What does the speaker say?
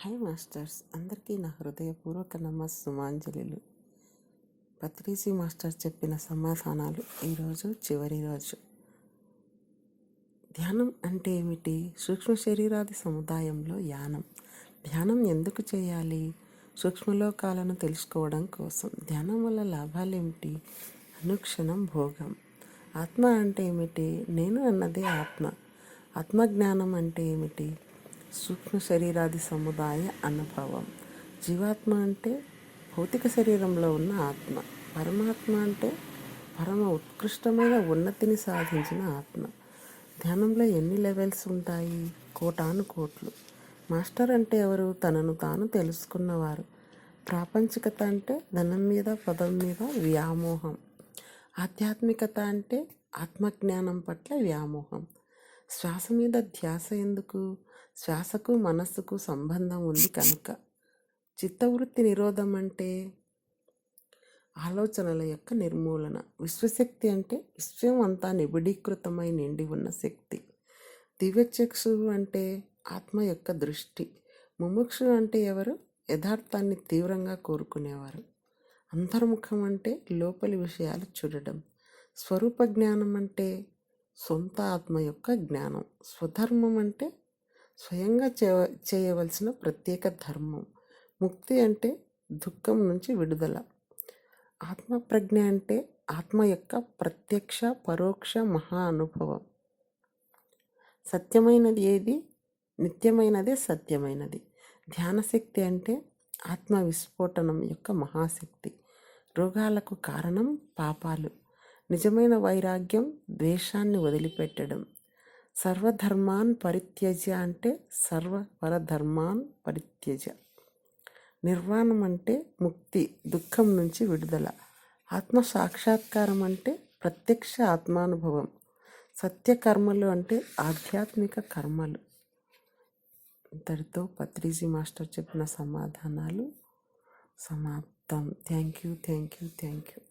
Hi masters, అందరికీ నా హృదయపూర్వక సుమాంజలిలు. పత్రిజీ మాస్టర్ చెప్పిన సమాధానాలు ఈరోజు చివరి రోజు. ధ్యానం అంటే ఏమిటి? సూక్ష్మ శరీరాది సముదాయంలో యానం. ధ్యానం ఎందుకు చేయాలి? సూక్ష్మలోకాలను తెలుసుకోవడం కోసం. ధ్యానం వల్ల లాభాలేమిటి? అనుక్షణం భోగం. ఆత్మ అంటే ఏమిటి? నేను అన్నదే ఆత్మ. ఆత్మజ్ఞానం అంటే ఏమిటి? సూక్ష్మ శరీరాది సముదాయ అనుభవం. జీవాత్మ అంటే భౌతిక శరీరంలో ఉన్న ఆత్మ. పరమాత్మ అంటే పరమ ఉత్కృష్టమైన ఉన్నతిని సాధించిన ఆత్మ. ధ్యానంలో ఎన్ని లెవెల్స్ ఉంటాయి? కోటాను కోట్లు. మాస్టర్ అంటే ఎవరు? తనను తాను తెలుసుకున్నవారు. ప్రాపంచికత అంటే ధనం మీద, పదం మీద వ్యామోహం. ఆధ్యాత్మికత అంటే ఆత్మజ్ఞానం పట్ల వ్యామోహం. శ్వాస మీద ధ్యాస ఎందుకు? శ్వాసకు మనస్సుకు సంబంధం ఉంది కనుక. చిత్తవృత్తి నిరోధం అంటే ఆలోచనల యొక్క నిర్మూలన. విశ్వశక్తి అంటే విశ్వం అంతా నిబిడీకృతమై నిండి ఉన్న శక్తి. దివ్యచక్షు అంటే ఆత్మ యొక్క దృష్టి. ముముక్షు అంటే ఎవరు? యథార్థాన్ని తీవ్రంగా కోరుకునేవారు. అంతర్ముఖం అంటే లోపలి విషయాలు చూడడం. స్వరూప జ్ఞానం అంటే సొంత ఆత్మ యొక్క జ్ఞానం. స్వధర్మం అంటే స్వయంగా చేయవలసిన ప్రత్యేక ధర్మం. ముక్తి అంటే దుఃఖం నుంచి విడుదల. ఆత్మప్రజ్ఞ అంటే ఆత్మ యొక్క ప్రత్యక్ష పరోక్ష మహా అనుభవం. సత్యమైనది ఏది? నిత్యమైనదే సత్యమైనది. ధ్యానశక్తి అంటే ఆత్మ విస్ఫోటనం యొక్క మహాశక్తి. రోగాలకు కారణం పాపాలు. నిజమైన వైరాగ్యం ద్వేషాన్ని వదిలిపెట్టడం. సర్వధర్మాన్ పరిత్యజ అంటే సర్వపరధర్మాన్ పరిత్యజ. నిర్వాణం అంటే ముక్తి, దుఃఖం నుంచి విడుదల. ఆత్మ సాక్షాత్కారం అంటే ప్రత్యక్ష ఆత్మానుభవం. సత్యకర్మలు అంటే ఆధ్యాత్మిక కర్మలు. ఇంతటితో పత్రిజీ మాస్టర్ చెప్పిన సమాధానాలు సమాప్తం. Thank you.